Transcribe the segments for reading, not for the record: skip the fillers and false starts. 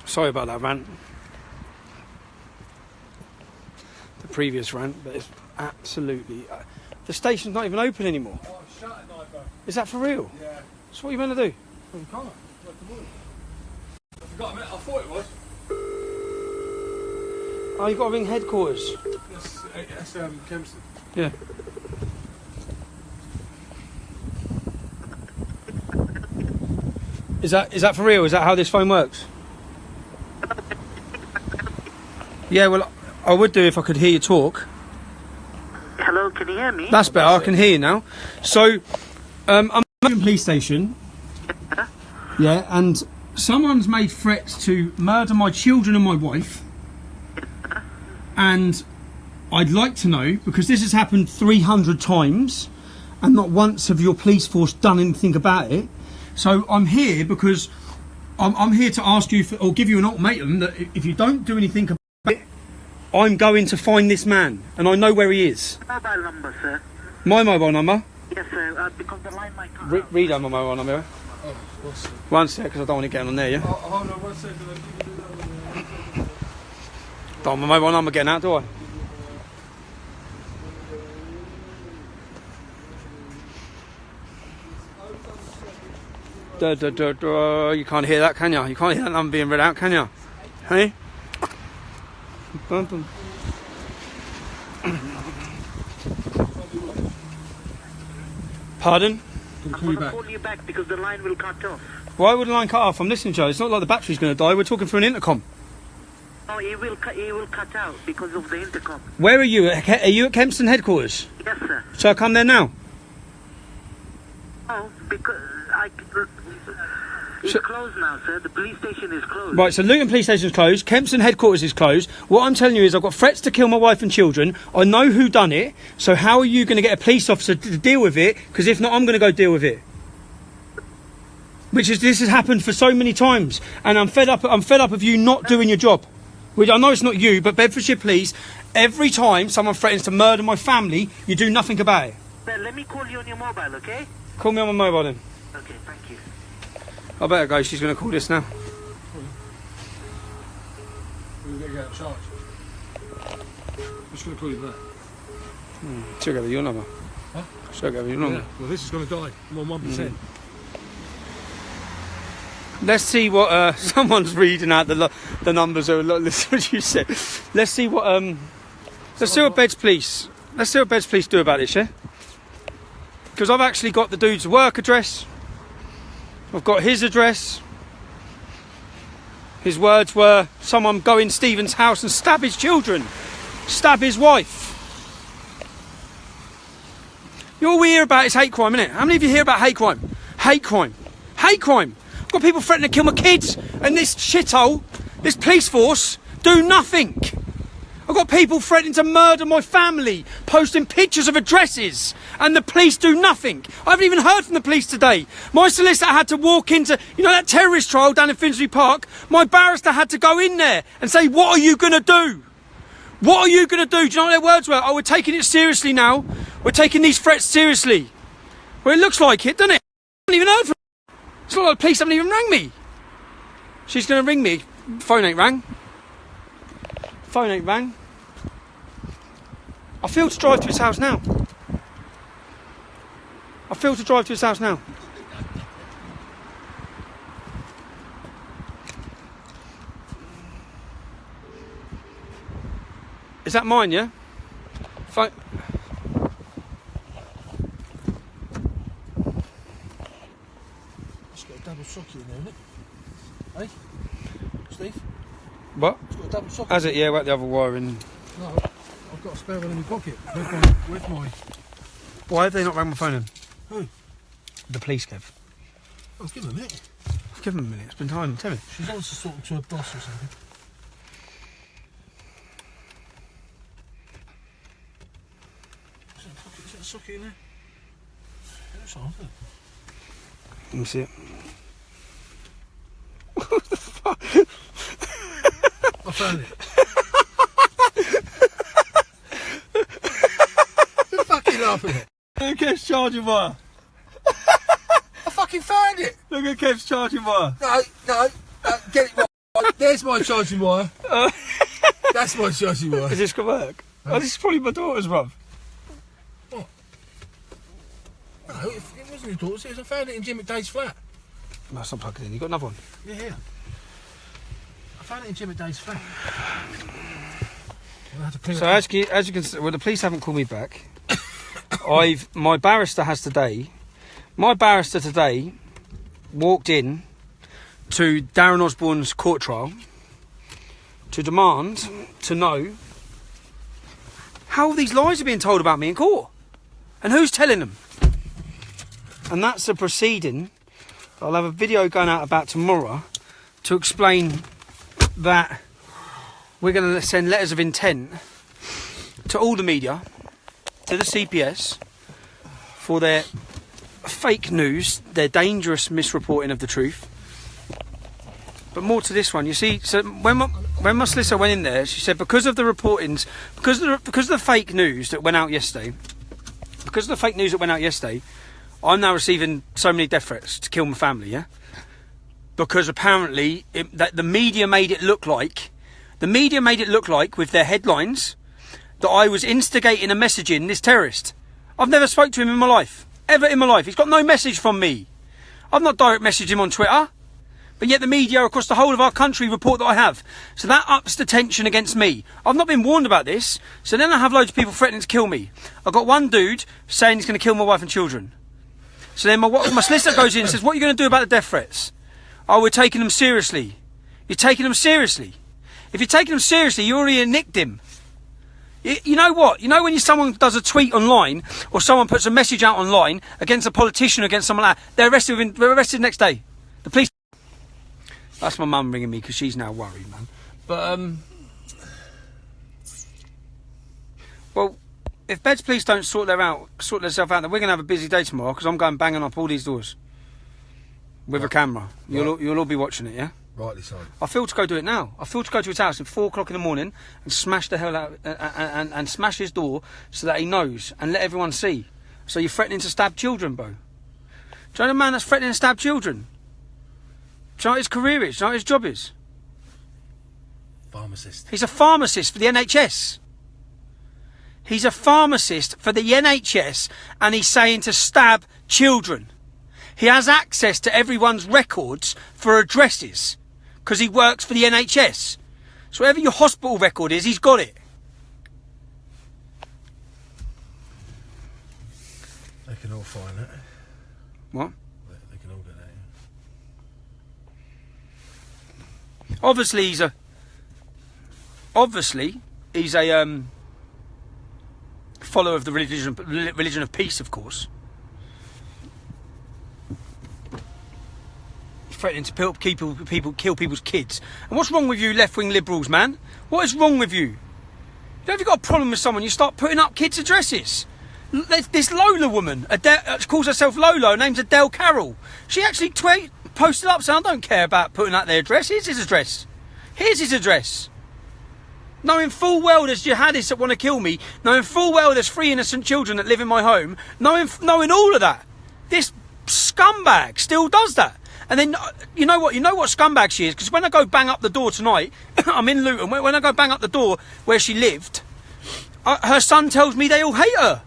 Sorry about that rant. The previous rant, but it's absolutely... the station's not even open anymore. Oh, it's shut at night, bro. Is that for real? Yeah. So what are you meant to do? Well, you can't. I forgot a minute. I thought it was. Oh, you've got to ring headquarters. That's Kempston. Yeah. Is that for real? Is that how this phone works? Yeah, well, I would do if I could hear you talk. Hello, can you hear me? That's better, I can hear you now. So, I'm at the police station. Yeah, and someone's made threats to murder my children and my wife. And I'd like to know, because this has happened 300 times, and not once have your police force done anything about it. So I'm here because I'm here to ask you or give you an ultimatum that if you don't do anything about it, I'm going to find this man, and I know where he is. Mobile number, sir. My mobile number? Yes, sir, because the line might come out. Read out my mobile number. Oh, what's it? 1 sec, because I don't want to get on there, yeah? Oh, hold on 1 second. Don't want my mobile number getting out, do I? You can't hear that, can you? You can't hear that number being read out, can you? Hey? Pardon? I'm going to call you back because the line will cut off. Why would the line cut off? I'm listening to you. It's not like the battery's going to die. We're talking through an intercom. No, it will cut out because of the intercom. Where are you? Are you at Kempston headquarters? Yes, sir. Shall I come there now? Oh, because it's closed now, sir. The police station is closed. Right, so Luton police station is closed. Kempston headquarters is closed. What I'm telling you is I've got threats to kill my wife and children. I know who done it. So how are you going to get a police officer to deal with it? Because if not, I'm going to go deal with it. This has happened for so many times, and I'm fed up of you not doing your job. Which I know it's not you, but Bedfordshire Police, every time someone threatens to murder my family, you do nothing about it. Sir, let me call you on your mobile, okay? Call me on my mobile then. Okay, thank you. I better go, she's going to call this now. We're going to get out of charge. I'm just going to call you back. She'll give you your number. Huh? She'll give you your number. Yeah, well, this is going to die. I'm on 1%. Let's see what someone's reading out the numbers. Listen what you said. Let's see what Beds Police. Let's see what Beds Police do about this, yeah? Because I've actually got the dude's work address. I've got his address. His words were, someone go in Stephen's house and stab his children, stab his wife. All we hear about is hate crime, innit? How many of you hear about hate crime? Hate crime. Hate crime. I've got people threatening to kill my kids, and this shithole, this police force, do nothing. I've got people threatening to murder my family, posting pictures of addresses, and the police do nothing. I haven't even heard from the police today. My solicitor had to walk into, that terrorist trial down in Finsbury Park. My barrister had to go in there and say, what are you going to do? What are you going to do? Do you know what their words were? Oh, we're taking it seriously now. We're taking these threats seriously. Well, it looks like it, doesn't it? I haven't even heard from them. It's not like the police haven't even rang me. She's going to ring me. Phone ain't rang. Phone ain't rang. I feel to drive to his house now. I feel to drive to his house now. Is that mine, yeah? Phone. It's got a double socket in there, isn't it? Hey? Steve? What? It's got a double socket. Has it? Yeah, whack the other wire in. No, I've got a spare one in my pocket. Where's mine? Why have they not rang my phone in? Who? The police, Kev. I'll give them a minute. Give them a minute. It's been time. Tell me. She's obviously talking to her boss or something. Is that a socket in there? It looks like it. Let me see it. What the fuck? I found it. You're fucking laughing at it. Who gets charging wire? I fucking found it. Look at Kev's charging wire. No, get it right. There's my charging wire. That's my charging wire. Is this gonna work? Oh, this is probably my daughter's, bruv. What? No, it wasn't your daughter's. I found it in Jim McDay's flat. No, it's not plugged in. You got another one? Yeah, here. I found it in Jim McDay's flat. So as you can see, well, the police haven't called me back. My barrister today walked in to Darren Osborne's court trial to demand to know how these lies are being told about me in court and who's telling them. And that's a proceeding I'll have a video going out about tomorrow to explain that we're going to send letters of intent to all the media, to the CPS, for their fake news, their dangerous misreporting of the truth. But more to this one, you see. So when my solicitor went in there, she said because of the reportings, because of the fake news that went out yesterday, I'm now receiving so many death threats to kill my family. Yeah, because apparently that the media made it look like with their headlines that I was instigating a messaging this terrorist. I've never spoke to him in my life, ever in my life. He's got no message from me. I've not direct messaged him on Twitter. But yet the media across the whole of our country report that I have. So that ups the tension against me. I've not been warned about this. So then I have loads of people threatening to kill me. I've got one dude saying he's going to kill my wife and children. So then my solicitor goes in and says, what are you going to do about the death threats? Oh, we're taking them seriously. You're taking them seriously? If you're taking them seriously, you already nicked him. You know what? You know when someone does a tweet online or someone puts a message out online against a politician or against someone like that, they're arrested next day. The police... That's my mum ringing me because she's now worried, man. But, well, if Beds Police don't sort themselves out, then we're going to have a busy day tomorrow because I'm going banging up all these doors with a camera. You'll all be watching it, yeah? Rightly so. I feel to go do it now. I feel to go to his house at 4 o'clock in the morning and smash the hell out and smash his door so that he knows and let everyone see. So you're threatening to stab children, bro. Do you know the man that's threatening to stab children? Do you know what his career is? Do you know what his job is? Pharmacist. He's a pharmacist for the NHS. He's a pharmacist for the NHS and he's saying to stab children. He has access to everyone's records for addresses because he works for the NHS. So whatever your hospital record is, he's got it. They can all find it. What? They can all get that. Obviously he's a follower of the religion of peace, of course. Threatening to kill people's kids. And what's wrong with you left-wing liberals, man? What is wrong with you? You know, if you've got a problem with someone, you start putting up kids' addresses. This Lola woman, she calls herself Lola, her name's Adele Carroll. She actually posted up saying, I don't care about putting out their address. Here's his address. Here's his address. Knowing full well there's jihadists that want to kill me, knowing full well there's 3 innocent children that live in my home, knowing all of that, this scumbag still does that. And then, you know what scumbag she is? Because when I go bang up the door tonight, I'm in Luton, when I go bang up the door where she lived, her son tells me they all hate her.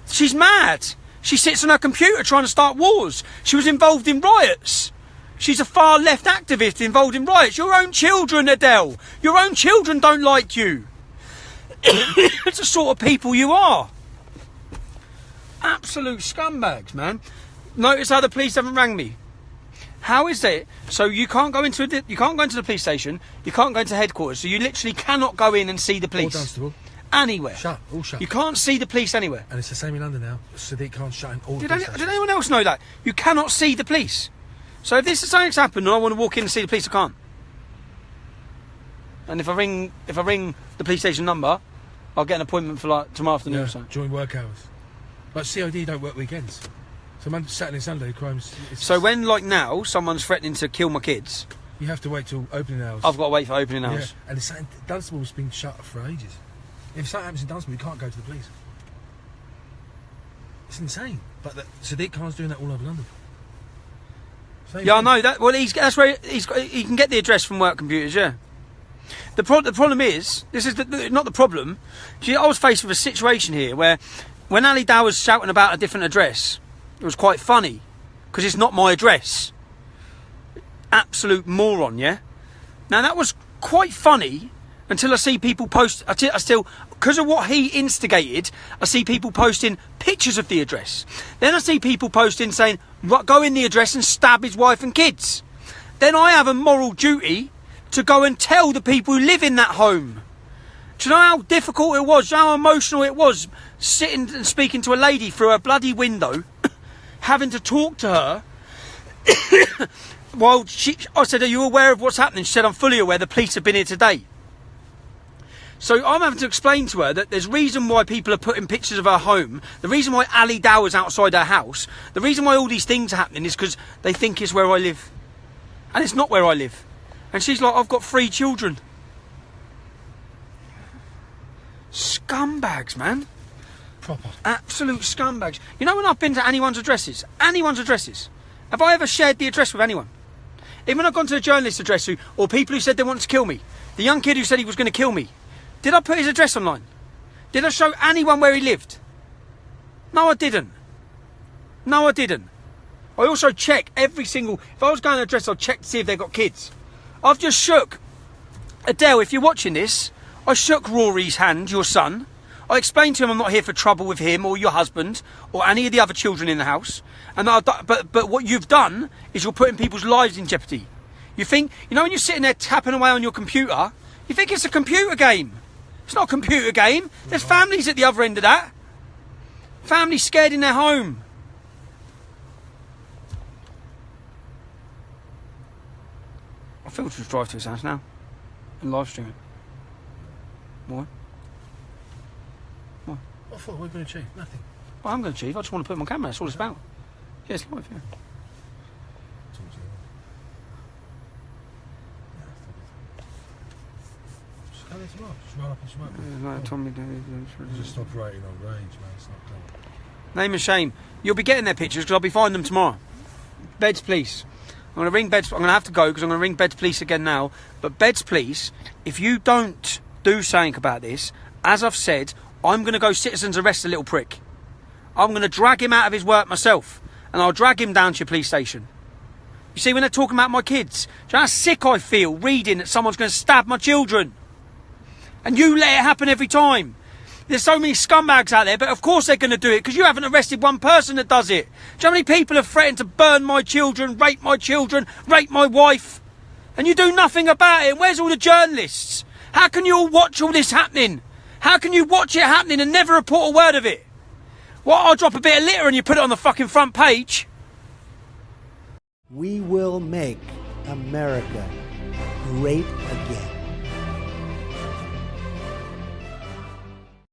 She's mad. She sits on her computer trying to start wars. She was involved in riots. She's a far left activist involved in riots. Your own children, Adele. Your own children don't like you. It's the sort of people you are. Absolute scumbags, man. Notice how the police haven't rang me. How is it? So you can't go into the police station. You can't go into headquarters. So you literally cannot go in and see the police. All Dunstable. Anywhere. All shut. You can't see the police anywhere. And it's the same in London now. Sadiq can't shut in all the police stations. Did anyone else know that? You cannot see the police. So if this is something's happened and I want to walk in and see the police, I can't. And if I ring the police station number, I'll get an appointment for like tomorrow afternoon or something. During work hours. Like COD don't work weekends. So Monday, Saturday and Sunday crimes... So when, like now, someone's threatening to kill my kids... You have to wait till opening hours. I've got to wait for opening hours. Yeah. And Dunstable's been shut for ages. If something happens in Dunstable, you can't go to the police. It's insane. But Sadiq Khan's doing that all over London. Same Yeah, I thing. know that. Well, that's where he can get the address from work computers. Yeah. The problem is, this is not the problem. I was faced with a situation here where, when Ali Dow was shouting about a different address, it was quite funny because it's not my address. Absolute moron, yeah. Now that was quite funny until I see people post. I still, because of what he instigated, I see people posting pictures of the address. Then I see people posting saying, "Go in the address and stab his wife and kids." Then I have a moral duty to go and tell the people who live in that home. Do you know how difficult it was? Do you know how emotional it was sitting and speaking to a lady through a bloody window, having to talk to her? Well, I said, "Are you aware of what's happening?" She said, "I'm fully aware. The police have been here today." So I'm having to explain to her that there's reason why people are putting pictures of her home. The reason why Ali Dow is outside her house. The reason why all these things are happening is because they think it's where I live. And it's not where I live. And she's like, "I've got 3 children." Scumbags, man. Proper. Absolute scumbags. You know, when I've been to anyone's addresses, have I ever shared the address with anyone? Even when I've gone to a journalist's address or people who said they wanted to kill me, the young kid who said he was going to kill me, did I put his address online? Did I show anyone where he lived? No, I didn't. No, I didn't. I also check every single... If I was going to an address, I'd check to see if they've got kids. I've just shook... Adele, if you're watching this, I shook Rory's hand, your son. I explained to him I'm not here for trouble with him or your husband or any of the other children in the house. And but what you've done is you're putting people's lives in jeopardy. You think... You know when you're sitting there tapping away on your computer, you think it's a computer game. It's not a computer game. There's families at the other end of that. Families scared in their home. I feel to just drive to his house now and live stream it. Why? Why? I thought we were going to achieve nothing. Well, I'm going to achieve. I just want to put him on camera. That's all it's about. Yeah, it's live, yeah. Just go there tomorrow. Just roll up and smoke. No, Tommy, Just operating on range, man. It's not done. name and shame. You'll be getting their pictures because I'll be finding them tomorrow. Beds Police. I'm going to ring Beds. I'm going to have to go because I'm going to ring Beds Police again now. But Beds Police, if you don't do something about this, as I've said, I'm going to go citizen's arrest the little prick. I'm going to drag him out of his work myself, and I'll drag him down to your police station. You see, when they're talking about my kids, do you know how sick I feel reading that someone's going to stab my children? And you let it happen every time. There's so many scumbags out there, but of course they're going to do it because you haven't arrested one person that does it. Do you know how many people have threatened to burn my children, rape my wife? And you do nothing about it. Where's all the journalists? How can you all watch all this happening? How can you watch it happening and never report a word of it? Well, I'll drop a bit of litter and you put it on the fucking front page. We will make America great again.